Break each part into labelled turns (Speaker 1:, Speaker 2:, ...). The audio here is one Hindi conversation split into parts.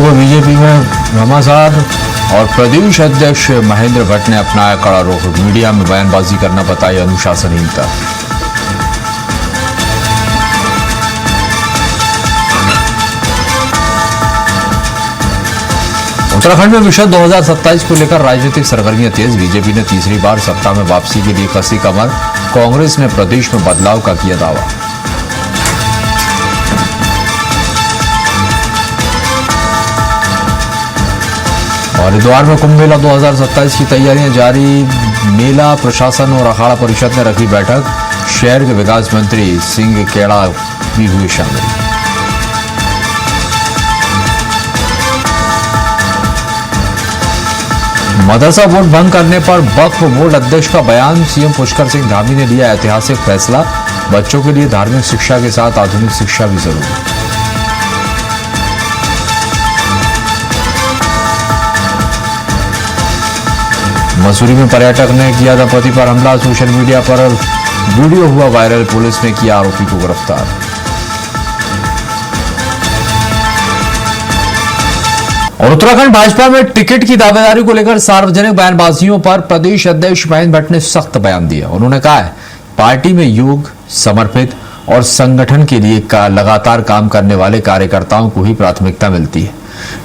Speaker 1: को बीजेपी में घमासान और प्रदेश अध्यक्ष महेंद्र भट्ट ने अपनाया कड़ा रुख। मीडिया में बयानबाजी करना बताई अनुशासनहीनता। उत्तराखंड में विषय 2027 को लेकर राजनीतिक सरगर्मियां तेज। बीजेपी ने तीसरी बार सत्ता में वापसी के लिए कसी कमर। कांग्रेस ने प्रदेश में बदलाव का किया दावा। और हरिद्वार में कुंभ मेला 2027 की तैयारियां जारी। मेला प्रशासन और अखाड़ा परिषद ने रखी बैठक। शहर के विकास मंत्री सिंह केड़ा भी हुए शामिल। मदरसा बोर्ड भंग करने पर वक्फ बोर्ड अध्यक्ष का बयान। सीएम पुष्कर सिंह धामी ने लिया ऐतिहासिक फैसला। बच्चों के लिए धार्मिक शिक्षा के साथ आधुनिक शिक्षा भी जरूरी। मसूरी में पर्यटक ने किया था पति पर हमला। सोशल मीडिया पर वीडियो हुआ वायरल। पुलिस ने किया आरोपी को गिरफ्तार। और उत्तराखंड भाजपा में टिकट की दावेदारी को लेकर सार्वजनिक बयानबाजियों पर प्रदेश अध्यक्ष महेंद्र भट्ट ने सख्त बयान दिया। उन्होंने कहा है पार्टी में योग समर्पित और संगठन के लिए लगातार काम करने वाले कार्यकर्ताओं को ही प्राथमिकता मिलती है।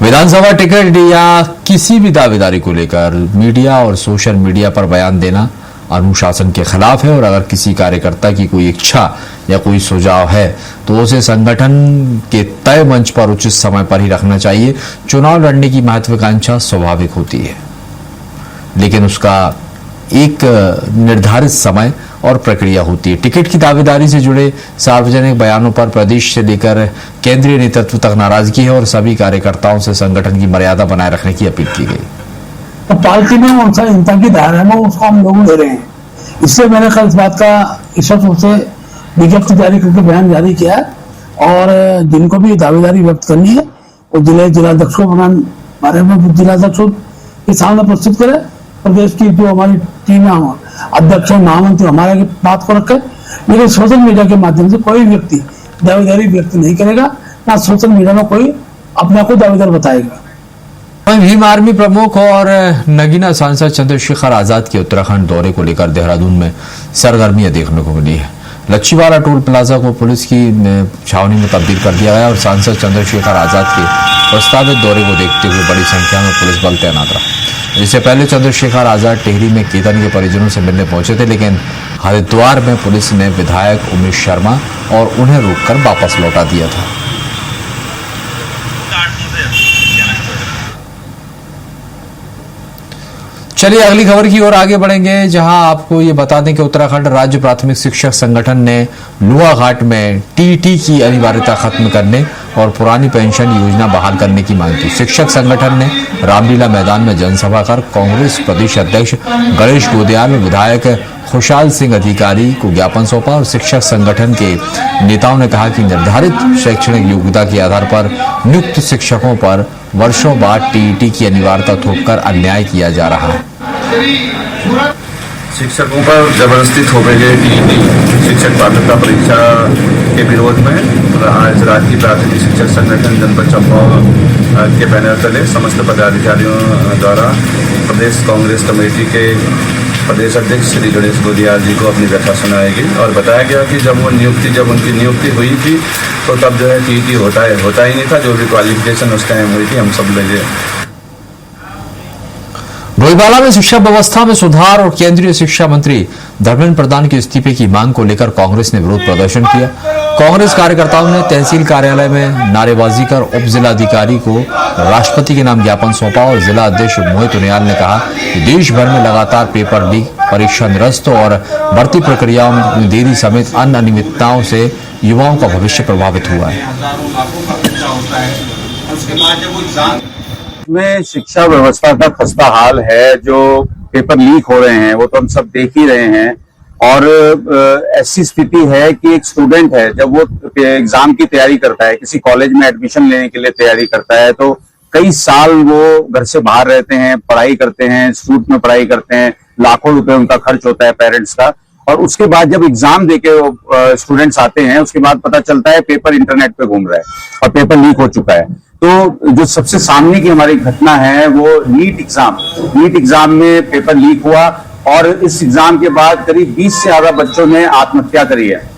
Speaker 1: विधानसभा टिकट या किसी भी दावेदारी को लेकर मीडिया और सोशल मीडिया पर बयान देना अनुशासन के खिलाफ है। और अगर किसी कार्यकर्ता की कोई इच्छा या कोई सुझाव है तो उसे संगठन के तय मंच पर उचित समय पर ही रखना चाहिए। चुनाव लड़ने की महत्वाकांक्षा स्वाभाविक होती है, लेकिन उसका एक निर्धारित समय और प्रक्रिया होती है। टिकट की दावेदारी से जुड़े सार्वजनिक बयानों पर प्रदेश से लेकर केंद्रीय नेतृत्व तक नाराजगी है और सभी कार्यकर्ताओं से संगठन की मर्यादा बनाए रखने की अपील की गई।
Speaker 2: तो पार्टी में उनसे जनता की धारणा है उसको हम लोग ले रहे हैं। इसलिए मैंने कल इस बात का ईश्वर रूप से विज्ञप्ति जारी करके बयान जारी किया और जिनको भी दावेदारी व्यक्त करनी है वो जिलाध्यक्ष को बारे में जिलाध्यक्ष के सामने प्रस्तुत करे। प्रदेश की जो हमारी टीम है अध्यक्ष महामंत्री हमारे बात को रखे। लेकिन सोशल मीडिया के माध्यम से कोई व्यक्ति दावेदारी व्यक्त नहीं करेगा, ना सोशल मीडिया में कोई अपने को दावेदार बताएगा।
Speaker 1: भीम आर्मी प्रमुख और नगीना सांसद चंद्रशेखर आजाद के उत्तराखंड दौरे को लेकर देहरादून में सरगर्मियां देखने को मिली है। लच्छीवाला टोल प्लाजा को पुलिस की छावनी में तब्दील कर दिया गया और सांसद चंद्रशेखर आजाद के प्रस्तावित दौरे को देखते हुए बड़ी संख्या में पुलिस बल तैनात रहा। इससे पहले चंद्रशेखर आजाद टिहरी में केतन के परिजनों से मिलने पहुंचे थे, लेकिन हरिद्वार में पुलिस ने विधायक उमेश शर्मा और उन्हें रोककर वापस लौटा दिया था। चलिए अगली खबर की ओर आगे बढ़ेंगे, जहां आपको ये बता दें कि उत्तराखंड राज्य प्राथमिक शिक्षक संगठन ने लुआघाट में टीटी की अनिवार्यता खत्म करने और पुरानी पेंशन योजना बहाल करने की मांग की। शिक्षक संगठन ने रामलीला मैदान में जनसभा कर कांग्रेस प्रदेश अध्यक्ष गणेश गोदयाल और विधायक खुशहाल सिंह अधिकारी को ज्ञापन सौंपा। और शिक्षक संगठन के नेताओं ने कहा कि निर्धारित शैक्षणिक योग्यता के आधार पर नियुक्त शिक्षकों पर वर्षों बाद टीईटी की अनिवार्यता थोपकर अन्याय किया जा रहा है।
Speaker 3: शिक्षकों पर जबरदस्ती थोपे गए टीईटी शिक्षक पात्रता परीक्षा के विरोध में आज राज्य प्राथमिक शिक्षक संगठन जनपद चंपावत के बैनर तले समस्त पदाधिकारियों द्वारा प्रदेश कांग्रेस कमेटी के प्रदेश अध्यक्ष श्री गणेश गोदयाल जी को अपनी व्यथा सुनाई गई और बताया गया कि जब उनकी नियुक्ति हुई थी तो तब जो है टीईटी होता ही नहीं था। जो भी क्वालिफिकेशन उस टाइम हुई थी हम सब लगे।
Speaker 1: डोईवाला में शिक्षा व्यवस्था में सुधार और केंद्रीय शिक्षा मंत्री धर्मेंद्र प्रधान के इस्तीफे की मांग को लेकर कांग्रेस ने विरोध प्रदर्शन किया। कांग्रेस कार्यकर्ताओं ने तहसील कार्यालय में नारेबाजी कर उप जिलाधिकारी को राष्ट्रपति के नाम ज्ञापन सौंपा और जिला अध्यक्ष मोहित उनियाल ने कहा कि देश भर में लगातार पेपर लीक, परीक्षा निरस्त और भर्ती प्रक्रियाओं में देरी समेत अन्य अनियमितताओं से युवाओं का भविष्य प्रभावित हुआ है।
Speaker 4: में शिक्षा व्यवस्था का खस्ता हाल है। जो पेपर लीक हो रहे हैं वो तो हम सब देख ही रहे हैं। और ऐसी स्थिति है कि एक स्टूडेंट है जब वो एग्जाम की तैयारी करता है, किसी कॉलेज में एडमिशन लेने के लिए तैयारी करता है, तो कई साल वो घर से बाहर रहते हैं, पढ़ाई करते हैं, इंस्टीट्यूट में पढ़ाई करते हैं, लाखों रुपए उनका खर्च होता है पेरेंट्स का। और उसके बाद जब एग्जाम देके स्टूडेंट्स आते हैं, उसके बाद पता चलता है पेपर इंटरनेट पे घूम रहा है और पेपर लीक हो चुका है। तो जो सबसे सामने की हमारी घटना है वो नीट एग्जाम में पेपर लीक हुआ और इस एग्जाम के बाद करीब 20 से ज्यादा बच्चों ने आत्महत्या करी है।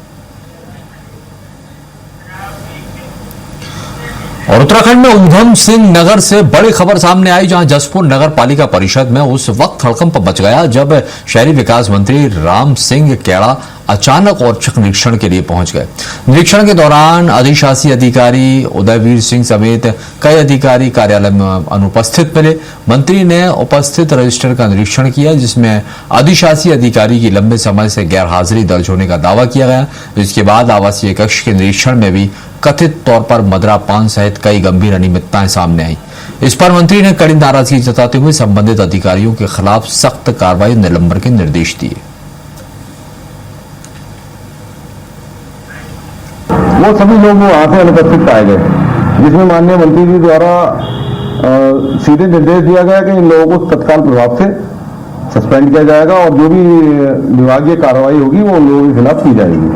Speaker 1: और उत्तराखंड में ऊधम सिंह नगर से बड़ी खबर सामने आई, जहां जसपुर नगर पालिका परिषद में उस वक्त हड़कंप मच गया जब शहरी विकास मंत्री राम सिंह केड़ा अचानक औचक निरीक्षण के लिए पहुंच गए। निरीक्षण के दौरान अधिशासी अधिकारी उदयवीर सिंह समेत कई अधिकारी कार्यालय में अनुपस्थित मिले। मंत्री ने उपस्थित रजिस्टर का निरीक्षण किया, जिसमें अधिशासी अधिकारी की लंबे समय से गैर हाजिरी दर्ज होने का दावा किया गया। इसके बाद आवासीय कक्ष के निरीक्षण में भी कथित तौर पर मदरापान सहित कई गंभीर अनियमितताएं सामने आई। इस पर मंत्री ने कड़ी नाराजगी जताते हुए संबंधित अधिकारियों के खिलाफ सख्त कार्रवाई निलंबन के निर्देश दिए।
Speaker 5: वो सभी लोग वहां से अनुपस्थित पाए गए, जिसमें माननीय मंत्री जी द्वारा सीधे निर्देश दिया गया कि इन लोगों को तत्काल प्रभाव से सस्पेंड किया जाएगा और जो भी विभागीय कार्रवाई होगी वो उन लोगों के खिलाफ की जाएगी।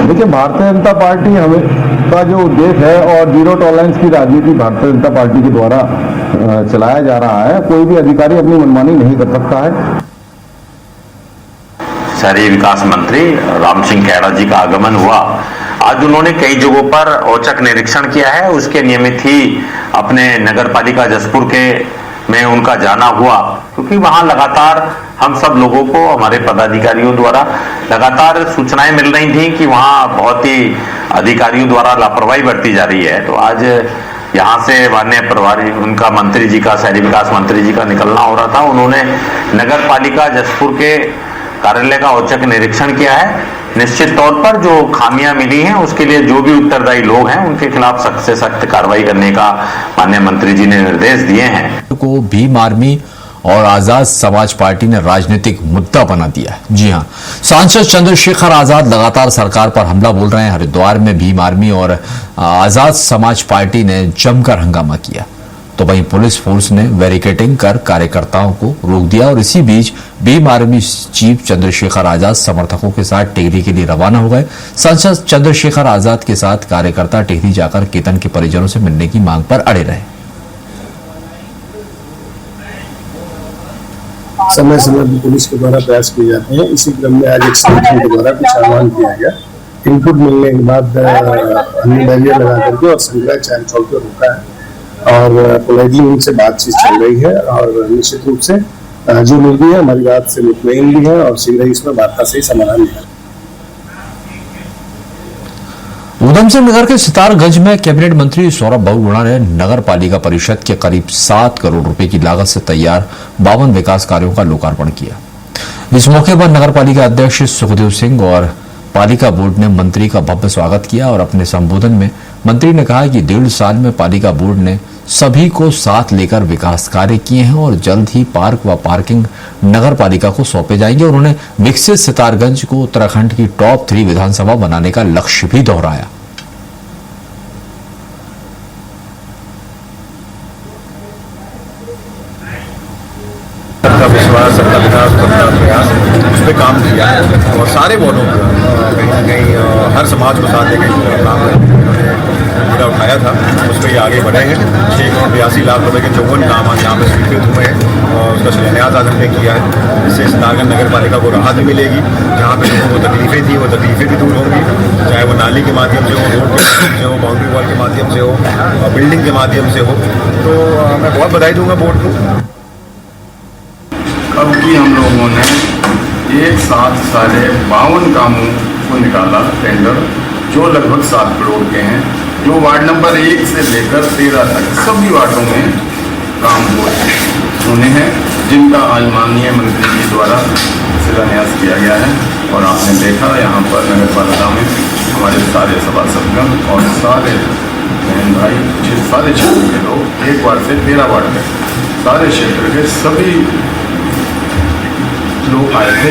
Speaker 5: देखिए, भारतीय जनता पार्टी हमें का जो उद्देश्य है और जीरो टॉलरेंस की राजनीति भारतीय जनता पार्टी के द्वारा चलाया जा रहा है। कोई भी अधिकारी अपनी मनमानी नहीं कर सकता है।
Speaker 6: शहरी विकास मंत्री राम सिंह केड़ा जी का आगमन हुआ। आज उन्होंने कई जगहों पर औचक निरीक्षण किया है। उसके नियमित ही अपने नगर पालिका जसपुर के में उनका जाना हुआ, क्योंकि वहां लगातार हम सब लोगों को हमारे पदाधिकारियों द्वारा लगातार सूचनाएं मिल रही थी कि वहां बहुत ही अधिकारियों द्वारा लापरवाही बरती जा रही है। तो आज यहाँ से माननीय प्रभारी उनका मंत्री जी का, शहरी विकास मंत्री जी का निकलना हो रहा था। उन्होंने नगर पालिका जसपुर के कार्यालय का औचक निरीक्षण किया है। निश्चित तौर पर जो खामियां मिली हैं उसके लिए जो भी उत्तरदायी लोग हैं उनके खिलाफ सख्त से सख्त कार्रवाई करने का माननीय मंत्री जी ने निर्देश दिए हैं।
Speaker 1: को भीम आर्मी और आजाद समाज पार्टी ने राजनीतिक मुद्दा बना दिया है। जी हां, सांसद चंद्रशेखर आजाद लगातार सरकार पर हमला बोल रहे हैं। हरिद्वार में भीम आर्मी और आजाद समाज पार्टी ने जमकर हंगामा किया, तो वहीं पुलिस फोर्स ने बैरिकेडिंग कर कार्यकर्ताओं को रोक दिया। और इसी बीच भीम आर्मी चीफ चंद्रशेखर आजाद समर्थकों के साथ टिहरी के लिए रवाना हो गए। सांसद चंद्रशेखर आजाद के साथ कार्यकर्ता टिहरी जाकर केतन के परिजनों से मिलने की मांग पर अड़े रहे।
Speaker 7: समय समय पर पुलिस के द्वारा प्रयास किए जाते हैं। इसी क्रम में आज एक संगठन के द्वारा कुछ आह्वान किया गया। इनपुट मिलने के बाद हमने बैरियर लगा करके और संग्रह चैन चौक पर रोका है और पोलाइटली उनसे बातचीत चल रही है और निश्चित रूप से जो मिल गई है हमारी बात से मुतमईन भी है और शीघ्र ही इसमें वार्ता से ही समाधान है।
Speaker 1: ऊधम सिंह नगर के सितारगंज में कैबिनेट मंत्री सौरभ बहुगुणा ने नगर पालिका परिषद के करीब 7 करोड़ रुपए की लागत से तैयार 52 विकास कार्यों का लोकार्पण किया। इस मौके पर नगर पालिका अध्यक्ष सुखदेव सिंह और पालिका बोर्ड ने मंत्री का भव्य स्वागत किया और अपने संबोधन में मंत्री ने कहा कि 1.5 साल में पालिका बोर्ड ने सभी को साथ लेकर विकास कार्य किए हैं और जल्द ही पार्क व पार्किंग नगर पालिका को सौंपे जाएंगे। उन्होंने विकसित सितारगंज को उत्तराखंड की टॉप 3 विधानसभा बनाने का लक्ष्य भी दोहराया।
Speaker 3: सबका विश्वास, सबका विकास, सबका प्रयास, उस पर काम किया है और सारे वार्डों को कहीं ना कहीं हर समाज को साथ लेकर काम पूरा उठाया था, उस पर ये आगे बढ़े हैं। 682 लाख रुपए के 54 काम आज यहाँ पे स्वीकृत हुए हैं और उसका शिलान्यास आज हमने किया है। इससे सितारगंज नगर पालिका को राहत मिलेगी। जहाँ पे लोगों को तकलीफें थी वो तकलीफें भी दूर होंगी, चाहे वो नाली के माध्यम से हो, रोड के माध्यम से हो, बाउंड्री वॉल के माध्यम से हो और बिल्डिंग के माध्यम से हो। तो मैं बहुत बधाई दूंगा बोर्ड को। अब की हम लोगों ने एक साथ 52 कामों को निकाला टेंडर, जो लगभग 7 करोड़ के हैं, जो वार्ड नंबर 1 से लेकर 13 तक सभी वार्डों में काम होने हैं, जिनका आज माननीय मंत्री जी द्वारा शिलान्यास किया गया है। और आपने देखा यहाँ पर नगर पालिका में हमारे सारे सभासदगण और सारे बहन भाई सारे क्षेत्र के लोग, एक वार्ड से 13 वार्ड में सारे क्षेत्र के सभी लोग आए थे।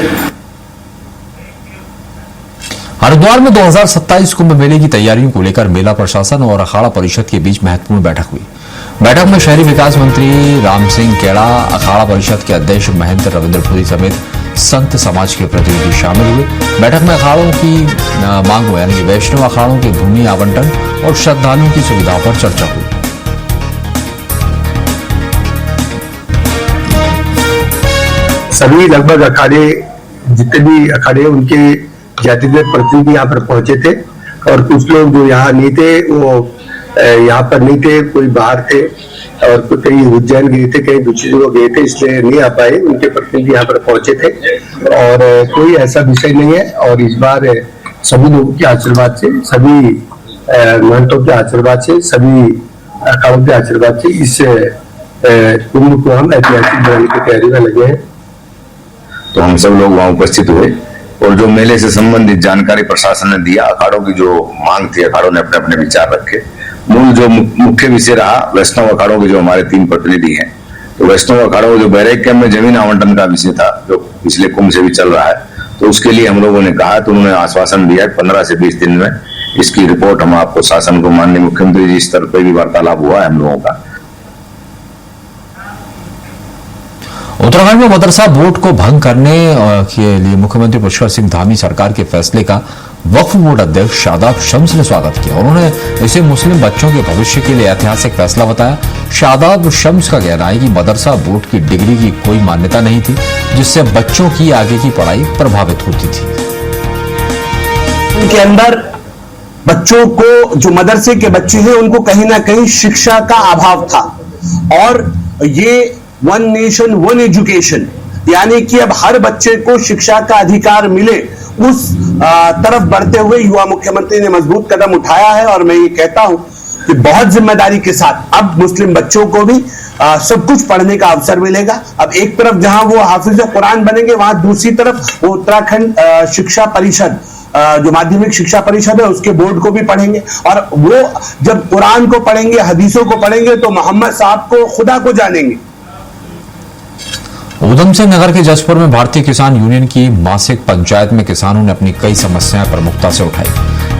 Speaker 1: हरिद्वार में 2027 कुंभ मेले की तैयारियों को लेकर मेला प्रशासन और अखाड़ा परिषद के बीच महत्वपूर्ण बैठक हुई। बैठक में शहरी विकास मंत्री राम सिंह केड़ा, अखाड़ा परिषद के अध्यक्ष महेंद्र रविंद्रपुरी समेत संत समाज के प्रतिनिधि शामिल हुए। बैठक में अखाड़ों की मांगों यानी कि वैष्णव अखाड़ों के भूमि आवंटन और श्रद्धालुओं की सुविधाओं पर चर्चा हुई।
Speaker 7: सभी लगभग अखाड़े, जितने भी अखाड़े उनके ज्यादातर प्रतिनिधि यहाँ पर पहुंचे थे, और कुछ लोग जो यहाँ नहीं थे वो यहाँ पर नहीं थे, कोई बाहर थे और कहीं उज्जैन गए थे, कहीं दूसरी जगह गए थे, इसलिए नहीं आ पाए। उनके प्रतिनिधि यहाँ पर पहुंचे थे और कोई ऐसा विषय नहीं है। और इस बार सभी लोगों के आशीर्वाद से, सभी महंतों के आशीर्वाद से, सभी अखाड़ों के आशीर्वाद से इस कुंभ को हम ऐतिहासिक बनाने की तैयारी में लगे हैं।
Speaker 8: तो हम सब लोग वहां उपस्थित हुए और जो मेले से संबंधित जानकारी प्रशासन ने दिया, अखाड़ों की जो मांग थी, अखाड़ों ने अपने अपने विचार रखे। मूल जो मुख्य विषय रहा वैष्णव अखाड़ों के जो हमारे 3 प्रतिनिधि हैं, तो वैष्णव अखाड़ों जो बैरक कैंप में जमीन आवंटन का विषय था, जो पिछले कुंभ से भी चल रहा है, तो उसके लिए हम लोगों ने कहा, तो उन्होंने आश्वासन दिया 15 से 20 दिन में इसकी रिपोर्ट हम आपको शासन को, माननीय मुख्यमंत्री जी स्तर पर भी वार्तालाप हुआ है हम लोगों का।
Speaker 1: उत्तराखंड में मदरसा बोर्ड को भंग करने के लिए मुख्यमंत्री पुष्कर सिंह धामी सरकार के फैसले का वक्फ बोर्ड अध्यक्ष शादाब शम्स ने स्वागत किया। उन्होंने इसे मुस्लिम बच्चों के भविष्य के लिए ऐतिहासिक फैसला बताया। शादाब शम्स का कहना है कि मदरसा बोर्ड की डिग्री की कोई मान्यता नहीं थी, जिससे बच्चों की आगे की पढ़ाई प्रभावित होती थी।
Speaker 9: उनके अंदर बच्चों को, जो मदरसे के बच्चे हैं, उनको कहीं ना कहीं शिक्षा का अभाव था। और ये वन नेशन वन एजुकेशन, यानी कि अब हर बच्चे को शिक्षा का अधिकार मिले, उस तरफ बढ़ते हुए युवा मुख्यमंत्री ने मजबूत कदम उठाया है। और मैं ये कहता हूं कि बहुत जिम्मेदारी के साथ अब मुस्लिम बच्चों को भी सब कुछ पढ़ने का अवसर मिलेगा। अब एक तरफ जहां वो हाफिज कुरान बनेंगे, वहां दूसरी तरफ वो उत्तराखंड शिक्षा परिषद, जो माध्यमिक शिक्षा परिषद है, उसके बोर्ड को भी पढ़ेंगे। और वो जब कुरान को पढ़ेंगे, हदीसों को पढ़ेंगे, तो मोहम्मद साहब को, खुदा को जानेंगे।
Speaker 1: उधम सिंह नगर के जसपुर में भारतीय किसान यूनियन की मासिक पंचायत में किसानों ने अपनी कई समस्याएं प्रमुखता से उठाई।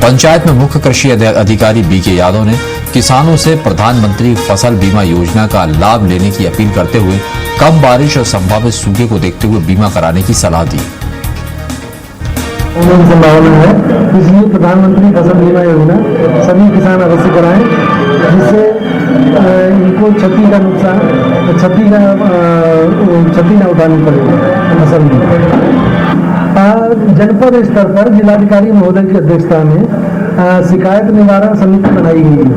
Speaker 1: पंचायत में मुख्य कृषि अधिकारी बीके यादव ने किसानों से प्रधानमंत्री फसल बीमा योजना का लाभ लेने की अपील करते हुए कम बारिश और संभावित सूखे को देखते हुए बीमा कराने की सलाह दी।
Speaker 10: संभावना है, इसलिए प्रधानमंत्री फसल बीमा योजना सभी किसान अवश्य कराएं, जिससे इनको क्षति का नुकसान, क्षति न उठानी पड़े फसल में। जनपद स्तर पर जिलाधिकारी महोदय की अध्यक्षता में शिकायत निवारण समिति बनाई गई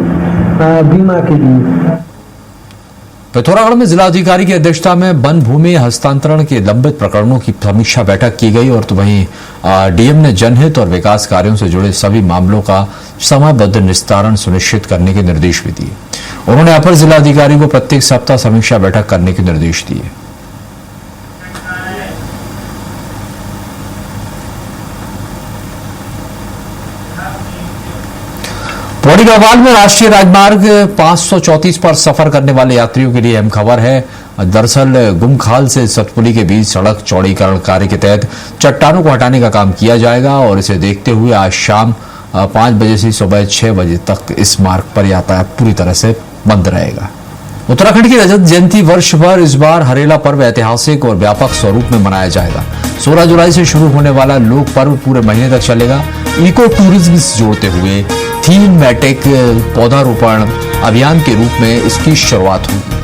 Speaker 10: है बीमा के लिए।
Speaker 1: पिथौरागढ़ में जिलाधिकारी की अध्यक्षता में वन भूमि हस्तांतरण के लंबित प्रकरणों की समीक्षा बैठक की गई और तो वहीं डीएम ने जनहित और विकास कार्यों से जुड़े सभी मामलों का समयबद्ध निस्तारण सुनिश्चित करने के निर्देश भी दिए। उन्होंने अपर जिलाधिकारी को प्रत्येक सप्ताह समीक्षा बैठक करने के निर्देश दिए। पौड़ी गढ़वाल में राष्ट्रीय राजमार्ग 534 पर सफर करने वाले यात्रियों के लिए अहम खबर है। दरअसल गुमखाल से सतपुली के बीच सड़क चौड़ीकरण कार्य के तहत चट्टानों को हटाने का काम किया जाएगा और इसे देखते हुए आज शाम 5 बजे से सुबह 6 बजे तक इस मार्ग पर यातायात पूरी तरह से बंद रहेगा। उत्तराखंड की रजत जयंती वर्ष भर इस बार हरेला पर्व ऐतिहासिक और व्यापक स्वरूप में मनाया जाएगा। 16 जुलाई से शुरू होने वाला लोक पर्व पूरे महीने तक चलेगा। इको टूरिज्म से जोड़ते हुए थीमैटिक पौधारोपण अभियान के रूप में इसकी शुरुआत होगी।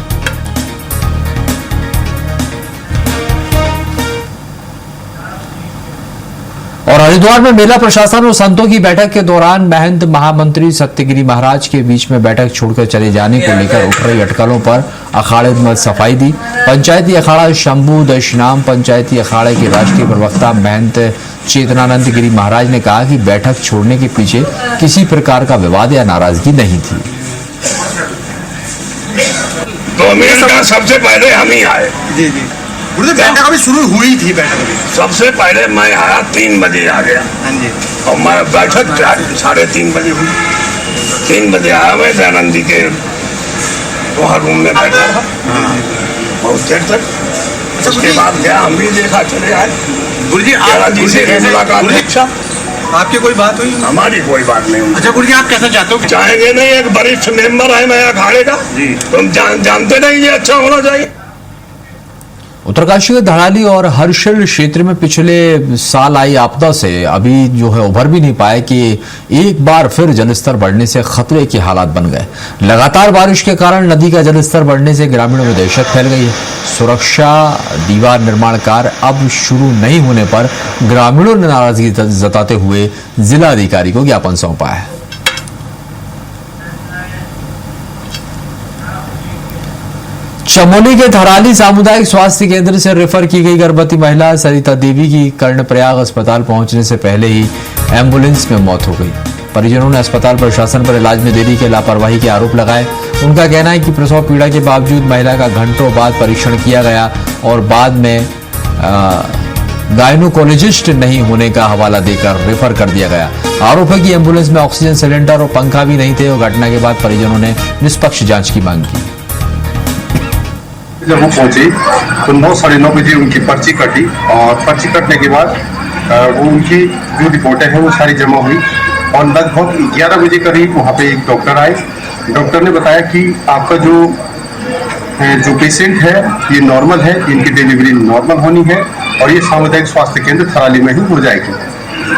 Speaker 1: और हरिद्वार में मेला प्रशासन और संतों की बैठक के दौरान महंत महामंत्री सत्यगिरी महाराज के बीच में बैठक छोड़कर चले जाने को लेकर उठ रही अटकलों पर अखाड़े में सफाई दी। पंचायती अखाड़ा शंभू दशनाम पंचायती अखाड़े के राष्ट्रीय प्रवक्ता महंत चेतनानंद गिरी महाराज ने कहा कि बैठक छोड़ने के पीछे किसी प्रकार का विवाद या नाराजगी नहीं थी।
Speaker 11: तो मेरा सबसे पहले हम ही आए।
Speaker 12: जी जी बैठक अभी शुरू हुई थी। बैठक अभी
Speaker 11: सबसे पहले मैं आया 3 बजे आ गया।
Speaker 12: हाँ जी।
Speaker 11: और मैं बैठक 3:30 बजे हुई। 3 बजे आया मैं दयानंद जी के वहाँ रूम में बैठा था बहुत देर तक। उसके बाद गया, हम भी देखा, चले आए।
Speaker 12: गुरुजी
Speaker 11: से मुलाकात।
Speaker 12: आपकी कोई बात हुई?
Speaker 11: हमारी कोई बात नहीं हुई।
Speaker 12: अच्छा गुरुजी, आप कैसा चाहते हो?
Speaker 11: चाहेंगे नहीं, एक वरिष्ठ मेंबर है मैं अखाड़े का, तुम जानते नहीं ये अच्छा होना चाहिए।
Speaker 1: उत्तरकाशी के धड़ाली और हर्षिल क्षेत्र में पिछले साल आई आपदा से अभी जो है उभर भी नहीं पाए कि एक बार फिर जलस्तर बढ़ने से खतरे के हालात बन गए। लगातार बारिश के कारण नदी का जलस्तर बढ़ने से ग्रामीणों में दहशत फैल गई है। सुरक्षा दीवार निर्माण कार्य अब शुरू नहीं होने पर ग्रामीणों ने नाराजगी जताते हुए जिलाधिकारी को ज्ञापन सौंपा है। चमोली के धराली सामुदायिक स्वास्थ्य केंद्र से रेफर की गई गर्भवती महिला सरिता देवी की कर्णप्रयाग अस्पताल पहुंचने से पहले ही एम्बुलेंस में मौत हो गई। परिजनों ने अस्पताल प्रशासन पर इलाज में देरी के लापरवाही के आरोप लगाए। उनका कहना है कि प्रसव पीड़ा के बावजूद महिला का घंटों बाद परीक्षण किया गया और बाद में गायनोकोलॉजिस्ट नहीं होने का हवाला देकर रेफर कर दिया गया। आरोप है कि एम्बुलेंस में ऑक्सीजन सिलेंडर और पंखा भी नहीं थे और घटना के बाद परिजनों ने निष्पक्ष जांच की मांग की।
Speaker 3: जब वो पहुंची तो 9:30 बजे उनकी पर्ची कटी और पर्ची कटने के बाद वो उनकी जो रिपोर्टें हैं वो सारी जमा हुई और लगभग 11 बजे करीब वहाँ पे एक डॉक्टर आए। डॉक्टर ने बताया कि आपका जो पेशेंट है ये नॉर्मल है, इनकी डिलीवरी नॉर्मल होनी है और ये सामुदायिक स्वास्थ्य केंद्र थराली में ही हो जाएगी।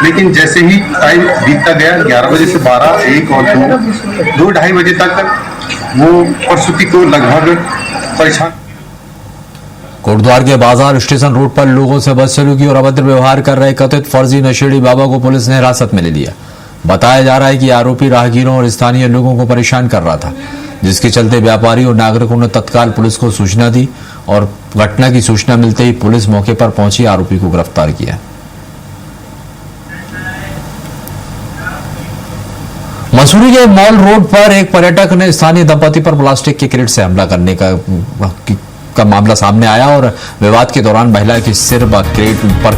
Speaker 3: लेकिन जैसे ही टाइम बीतता गया 11 बजे से 12, 1 और 2, 2-2:30 बजे तक वो प्रसूति को लगभग परेशान।
Speaker 1: कोटद्वार के बाजार स्टेशन रोड पर लोगों से बदसलूकी और अभद्र व्यवहार कर रहे कथित फर्जी नशेड़ी बाबा को पुलिस ने हिरासत में ले लिया। बताया जा रहा है कि आरोपी राहगीरों और स्थानीय लोगों को परेशान कर रहा था, जिसके चलते व्यापारी और नागरिकों ने तत्काल पुलिस को सूचना दी और घटना की सूचना मिलते ही पुलिस मौके पर पहुंची आरोपी को गिरफ्तार किया। मसूरी के मॉल रोड पर एक पर्यटक ने स्थानीय दंपति पर प्लास्टिक के क्रेट से हमला करने का मामला सामने आया और विवाद के दौरान महिला के सिर पर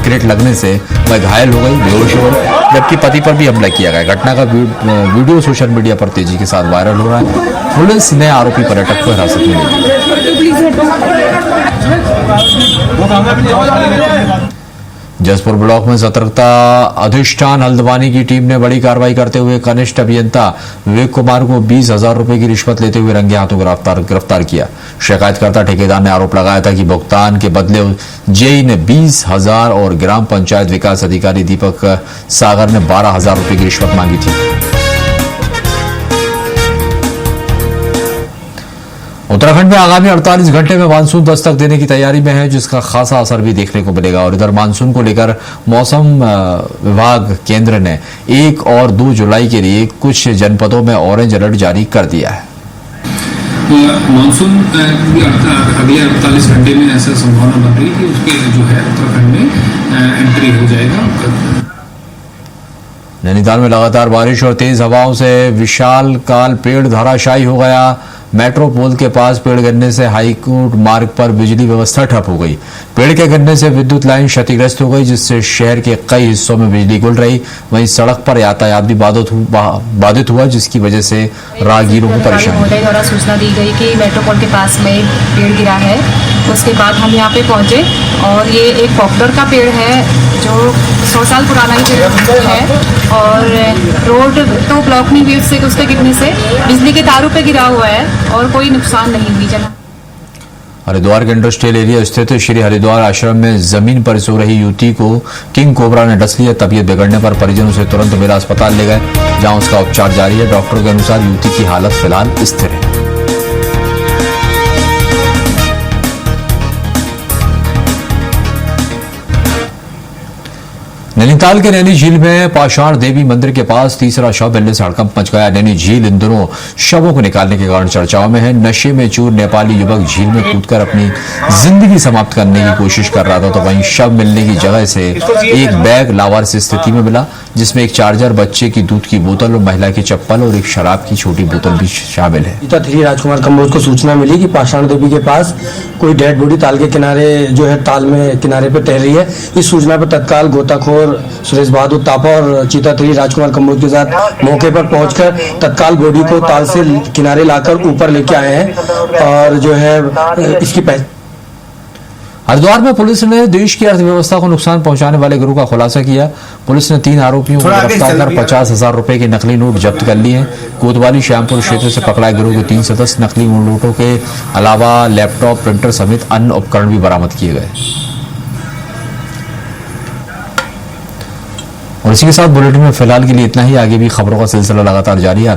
Speaker 1: क्रेट लगने से वह घायल हो गई, बेहोश हो गई, जबकि पति पर भी हमला किया गया। घटना का वीडियो सोशल मीडिया पर तेजी के साथ वायरल हो रहा है। पुलिस ने आरोपी पर्यटक को हिरासत में लिया। जसपुर ब्लॉक में सतर्कता अधिष्ठान हल्द्वानी की टीम ने बड़ी कार्रवाई करते हुए कनिष्ठ अभियंता विवेक कुमार को 20,000 रुपए की रिश्वत लेते हुए रंगे हाथों गिरफ्तार किया। शिकायतकर्ता ठेकेदार ने आरोप लगाया था कि भुगतान के बदले जेई ने 20,000 और ग्राम पंचायत विकास अधिकारी दीपक सागर ने 12,000 रुपए की रिश्वत मांगी थी। उत्तराखंड में आगामी 48 घंटे में मानसून दस्तक देने की तैयारी में है, जिसका खासा असर भी देखने को मिलेगा। और इधर मानसून को लेकर मौसम विभाग केंद्र ने 1 और 2 जुलाई के लिए कुछ जनपदों में ऑरेंज अलर्ट जारी कर दिया है।
Speaker 13: मानसून अगले 48 घंटे में ऐसा संभावना बन रही है कि उसके जो है उत्तराखंड में एंट्री हो जाएगा।
Speaker 1: नैनीताल में लगातार बारिश और तेज हवाओं से विशालकाय पेड़ धराशायी हो गया। मेट्रो पोल के पास पेड़ गिरने से हाईकोर्ट मार्ग पर बिजली व्यवस्था ठप हो गई। पेड़ के गिरने से विद्युत लाइन क्षतिग्रस्त हो गई, जिससे शहर के कई हिस्सों में बिजली गुल रही। वहीं सड़क पर यातायात भी बाधित हुआ, जिसकी वजह से राहगीरों को परेशानी।
Speaker 14: द्वारा सूचना दी गई कि मेट्रो पोल के पास में पेड़ गिरा है। उसके बाद हम यहाँ पे पहुंचे और ये एक पॉपुलर का पेड़ है जो 100 साल पुराना ही पेड़ है और रोड तो ब्लॉक नहीं हुई उससे, उसके गिरने से बिजली के तारों पे गिरा हुआ है और कोई नुकसान नहीं हुई।
Speaker 1: हरिद्वार के इंडस्ट्रियल एरिया स्थित श्री हरिद्वार आश्रम में जमीन पर सो रही युवती को किंग कोबरा ने डस लिया। तबीयत बिगड़ने पर परिजनों से तुरंत मेरा अस्पताल ले गए, जहां उसका उपचार जारी है। डॉक्टरों के अनुसार युवती की हालत फिलहाल स्थिर है। नैनीताल के नैनी झील में पाषाण देवी मंदिर के पास तीसरा शव मिलने से हड़कंप मच गया। नैनी झील इन दिनों शवों को निकालने के कारण चर्चाओं में है। नशे में चूर नेपाली युवक झील में कूदकर अपनी जिंदगी समाप्त करने की कोशिश कर रहा था, तो वहीं शव मिलने की जगह से एक बैग लावारिस स्थिति में मिला, जिसमें एक चार्जर, बच्चे की दूध की बोतल और महिला की चप्पल और एक शराब की छोटी बोतल भी शामिल है।
Speaker 10: चीता 3 राजकुमार कंबोज को सूचना मिली कि पाषाण देवी के पास कोई डेड बॉडी ताल के किनारे जो है ताल में किनारे पर तैर रही है। इस सूचना पर तत्काल गोताखोर सुरेश बहादुर तापा और चीता 3 राजकुमार कंबोज के साथ मौके पर पहुंचकर तत्काल बॉडी को ताल से किनारे लाकर ऊपर लेके आए हैं और जो है इसकी
Speaker 1: हरिद्वार में पुलिस ने देश की अर्थव्यवस्था को नुकसान पहुंचाने वाले गिरोह का खुलासा किया। पुलिस ने 3 आरोपियों को गिरफ्तार कर 50,000 रुपए के नकली नोट जब्त कर लिए हैं। कोतवाली श्यामपुर क्षेत्र से पकड़ाए गिरोह के 3 सदस्य नकली नोटों के अलावा लैपटॉप, प्रिंटर समेत अन्य उपकरण भी बरामद किए गए। और इसी के साथ बुलेटिन में फिलहाल के लिए इतना ही। आगे भी खबरों का सिलसिला लगातार जारी है।